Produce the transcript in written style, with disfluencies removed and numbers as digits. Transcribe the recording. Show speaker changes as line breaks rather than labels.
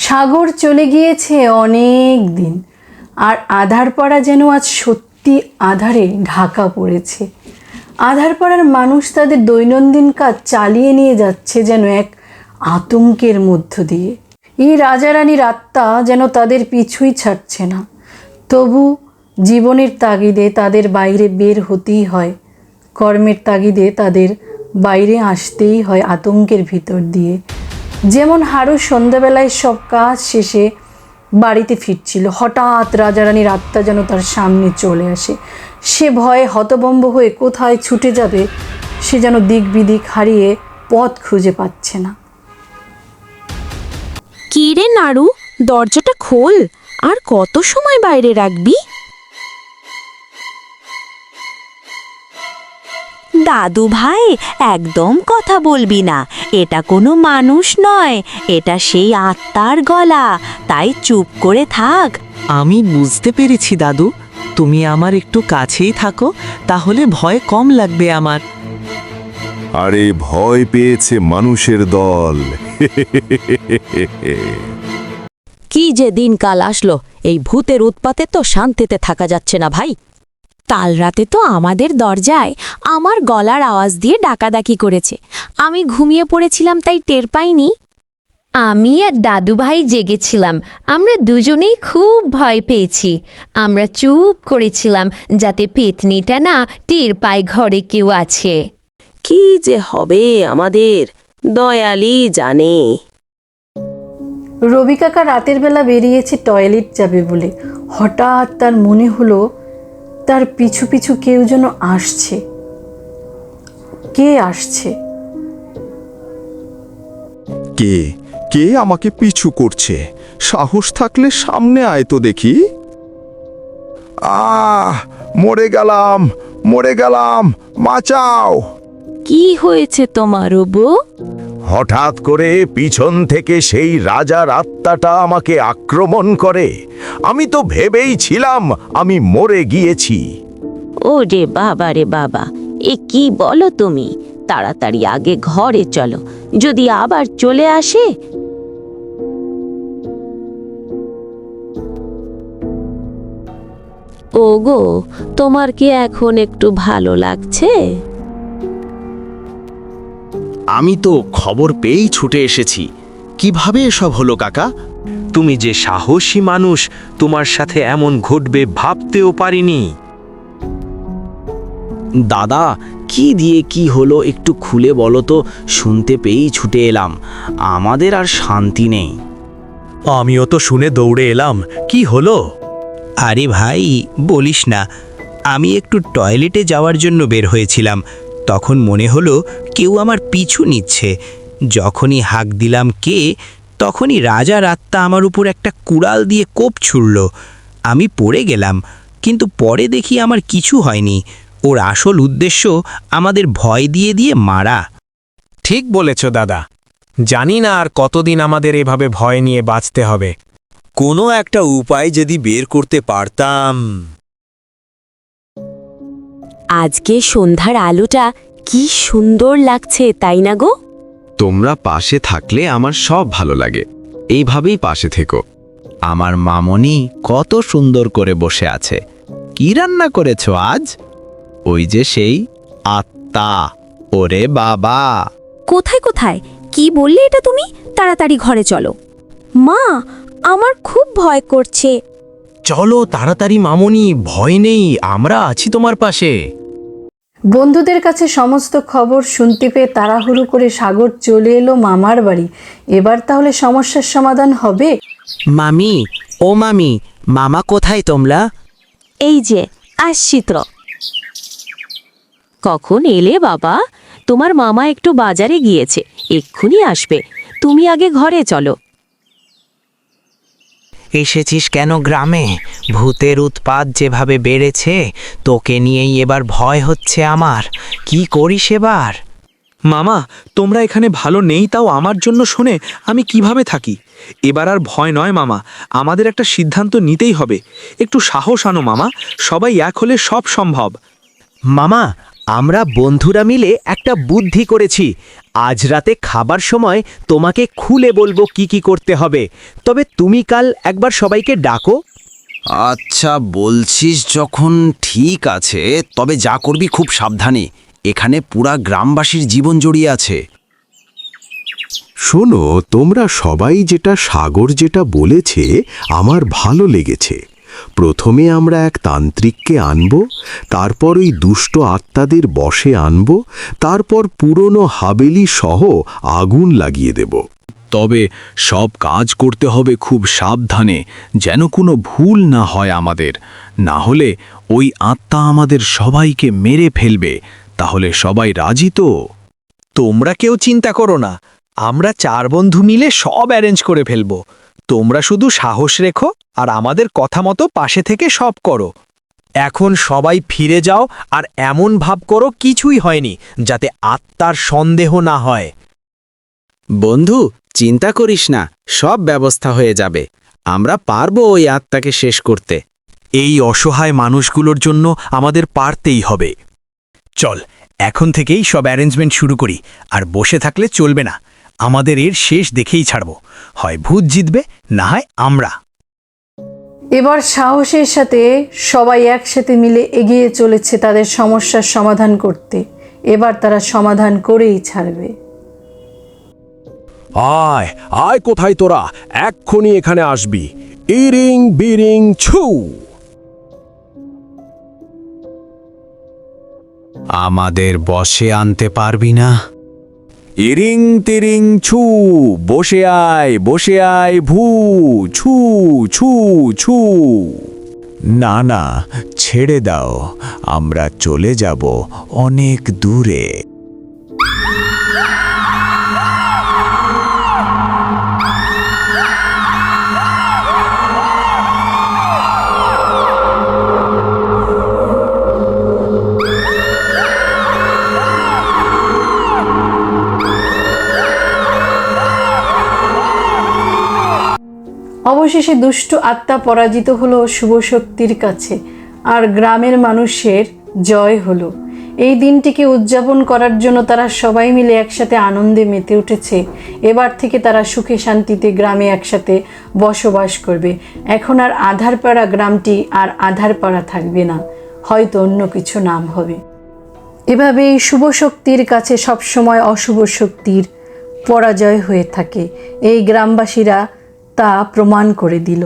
সাগর চলে গিয়েছে অনেক দিন, আর আধারপাড়া যেন আজ সত্যি আধারে ঢাকা পড়েছে। আধারপাড়ার মানুষ তাদের দৈনন্দিন কাজ চালিয়ে নিয়ে যাচ্ছে যেন এক আতঙ্কের মধ্য দিয়ে। এই রাজারানীর আত্মা যেন তাদের পিছুই ছাড়ছে না। তবু জীবনের তাগিদে তাদের বাইরে বের হতেই হয়, কর্মের তাগিদে তাদের বাইরে আসতেই হয় আতঙ্কের ভিতর দিয়ে। যেমন হারু সন্ধ্যাবেলায় সব কাজ শেষে বাড়িতে ফিরছিল, হঠাৎ রাজারানীর আত্মা যেন তার সামনে চলে আসে। সে ভয়ে হতভম্ব হয়ে কোথায় ছুটে যাবে সে যেন দিক বিদিক হারিয়ে পথ খুঁজে পাচ্ছে না।
কি রে নাড়ু, দরজাটা খোল। আর কত সময় বাইরে রাখবি? দাদু ভাই, একদম কথা বলবি না। এটা কোনো মানুষ নয়, এটা সেই আত্মার গলা, তাই চুপ করে থাক।
আমি বুঝতে পেরেছি দাদু, তুমি আমার একটু কাছেই থাকো, তাহলে ভয় কম লাগবে আমার।
আরে ভয় পেয়েছে মানুষের দল।
কি যে দিনকাল আসলো, এই ভূতের উৎপাতে তো শান্তিতে থাকা যাচ্ছে না ভাই। কাল রাতে তো আমাদের দরজায় আমার গলার আওয়াজ দিয়ে ডাকাডাকি করেছে। আমি ঘুমিয়ে পড়েছিলাম তাই টের পাইনি।
আমি আর দাদু ভাই জেগেছিলাম, আমরা দুজনেই খুব ভয় পেয়েছি। আমরা চুপ করেছিলাম যাতে পেতনিটা না টের পায় ঘরে কেউ আছে।
কি যে হবে আমাদের, দয়ালি জানে।
রবি কাকা রাতের বেলা বেরিয়েছে টয়লেট যাবে বলে। হঠাৎ তার মনে হলো তার পিছু পিছু কেউ যেন আসছে। কে আসছে?
কে কে আমাকে পিছু করছে? সাহস থাকলে সামনে আয় তো দেখি। মরে গেলাম, মরে গেলাম, বাঁচাও।
কি হয়েছে তোমার বউ?
হঠাৎ করে পিছন থেকে সেই রাজার আত্মাটা আমাকে আক্রমণ করে। আমি তো ভেবেই ছিলাম আমি মরে গিয়েছি।
ও রে বাবা রে বাবা, এ কি বলো তুমি? তাড়াতাড়ি আগে ঘরে চলো, যদি আবার চলে আসে। ওগো, তোমার কি এখন একটু ভালো লাগছে?
আমি তো খবর পেয়েই ছুটে এসেছি। কিভাবে এসব হলো কাকা? তুমি যে সাহসী মানুষ, তোমার সাথে এমন ঘটবে ভাবতেও পারিনি। দাদা, কি দিয়ে কি হলো একটু খুলে বলো তো, শুনতে পেয়েই ছুটে এলাম। আমাদের আর শান্তি নেই।
আমিও তো শুনে দৌড়ে এলাম। কি হলো?
আরে ভাই বলিস না, আমি একটু টয়লেটে যাওয়ার জন্য বের হয়েছিলাম, তখন মনে হলো কেউ আমার পিছু নিচ্ছে। যখনই হাঁক দিলাম কে, তখনই রাজার আত্মা আমার উপর একটা কুড়াল দিয়ে কোপ ছুড়ল। আমি পড়ে গেলাম, কিন্তু পরে দেখি আমার কিছু হয়নি। ওর আসল উদ্দেশ্য আমাদের ভয় দিয়ে দিয়ে মারা।
ঠিক বলেছ দাদা, জানি না আর কতদিন আমাদের এভাবে ভয় নিয়ে বাঁচতে হবে।
কোনো একটা উপায় যদি বের করতে পারতাম।
আজকে সন্ধ্যার আলোটা কি সুন্দর লাগছে, তাই না গো?
তোমরা পাশে থাকলে আমার সব ভালো লাগে। এইভাবেই পাশে থেকো। আমার মামনি কত সুন্দর করে বসে আছে। কি রান্না করেছো আজ? ওই যে সেই আত্মা। ওরে বাবা!
কোথায় কোথায় কি বললে এটা তুমি? তাড়াতাড়ি ঘরে চলো। মা, আমার খুব ভয় করছে।
চলো তাড়াতাড়ি মামনি, ভয় নেই, আমরা আছি তোমার পাশে।
বন্ধুদের কাছে সমস্ত খবর শুনতে পেয়ে তাড়াহুড়ো করে সাগর চলে এলো মামার বাড়ি। এবার তাহলে সমস্যার সমাধান হবে।
মামি, ও মামি, মামা কোথায় তোমরা?
এই যে আসছি তো। কখন এলে বাবা? তোমার মামা একটু বাজারে গিয়েছে, এক্ষুনি আসবে। তুমি আগে ঘরে চলো।
এসেছিস কেন গ্রামে? ভূতের উৎপাত যেভাবে বেড়েছে, তোকে নিয়েই এবার ভয় হচ্ছে আমার। কি করিস এবার?
মামা, তোমরা এখানে ভালো নেই তাও আমার জন্য শুনে আমি কিভাবে থাকি? এবার আর ভয় নয় মামা, আমাদের একটা সিদ্ধান্ত নিতেই হবে। একটু সাহস আনো মামা, সবাই এক হলে সব সম্ভব।
মামা,
আমরা বন্ধুরা মিলে একটা বুদ্ধি করেছি। আজ রাতে খাবার সময় তোমাকে খুলে বলবো কি কি করতে হবে, তবে তুমি কাল একবার সবাইকে ডাকো।
আচ্ছা বলছিস যখন, ঠিক আছে, তবে যা করবি খুব সাবধানে। এখানে পুরা গ্রামবাসীর জীবন জড়িয়ে আছে।
শোনো, তোমরা সবাই সাগর যেটা বলেছে আমার ভালো লেগেছে। প্রথমে আমরা এক তান্ত্রিককে আনব, তারপর ওই দুষ্ট আত্মাদের বশে আনব, তারপর পুরনো হাবেলি সহ আগুন লাগিয়ে দেব।
তবে সব কাজ করতে হবে খুব সাবধানে, যেন কোনো ভুল না হয় আমাদের। না হলে ওই আত্মা আমাদের সবাইকে মেরে ফেলবে। তাহলে সবাই রাজি তো?
তোমরা কেউ চিন্তা করো না, আমরা 4 বন্ধু মিলে সব অ্যারেঞ্জ করে ফেলবো। তোমরা শুধু সাহস রেখো আর আমাদের কথা মতো পাশে থেকে সব করো। এখন সবাই ফিরে যাও আর এমন ভাব করো কিছুই হয়নি, যাতে আত্মার সন্দেহ না হয়।
বন্ধু, চিন্তা করিস না, সব ব্যবস্থা হয়ে যাবে। আমরা পারবো ওই আত্মাকে শেষ করতে।
এই অসহায় মানুষগুলোর জন্য আমাদের পারতেই হবে। চল, এখন থেকেই সব অ্যারেঞ্জমেন্ট শুরু করি, আর বসে থাকলে চলবে না। আমাদের এর শেষ দেখেই ছাড়ব, হয় ভূত জিতবে, না হয় আমরা।
এবার সাহসের সাথে সবাই একসাথে মিলে এগিয়ে চলেছে তাদের সমস্যার সমাধান করতে। এবার তারা সমাধান করেই ছাড়বে।
আয় আয়, কোথায় তোরা? এক্ষুনি এখানে আসবি। ইরিং বিরিং ছু।
আমাদের বশে আনতে পারবি না?
ইরিং তিরিং ছু, বসে আয় ভু, ছু ছু ছু।
না না, ছেড়ে দাও, আমরা চলে যাব অনেক দূরে।
অবশেষে দুষ্ট আত্মা পরাজিত হলো শুভ শক্তির কাছে, আর গ্রামের মানুষের জয় হলো। এই দিনটিকে উদযাপন করার জন্য তারা সবাই মিলে একসাথে আনন্দে মেতে উঠেছে। এবার থেকে তারা সুখে শান্তিতে গ্রামে একসাথে বসবাস করবে। এখন আর আধারপাড়া গ্রামটি আর আধারপাড়া থাকবে না, হয়তো অন্য কিছু নাম হবে। এভাবেই শুভ শক্তির কাছে সবসময় অশুভ শক্তির পরাজয় হয়ে থাকে। এই গ্রামবাসীরা তা প্রমাণ করে দিল।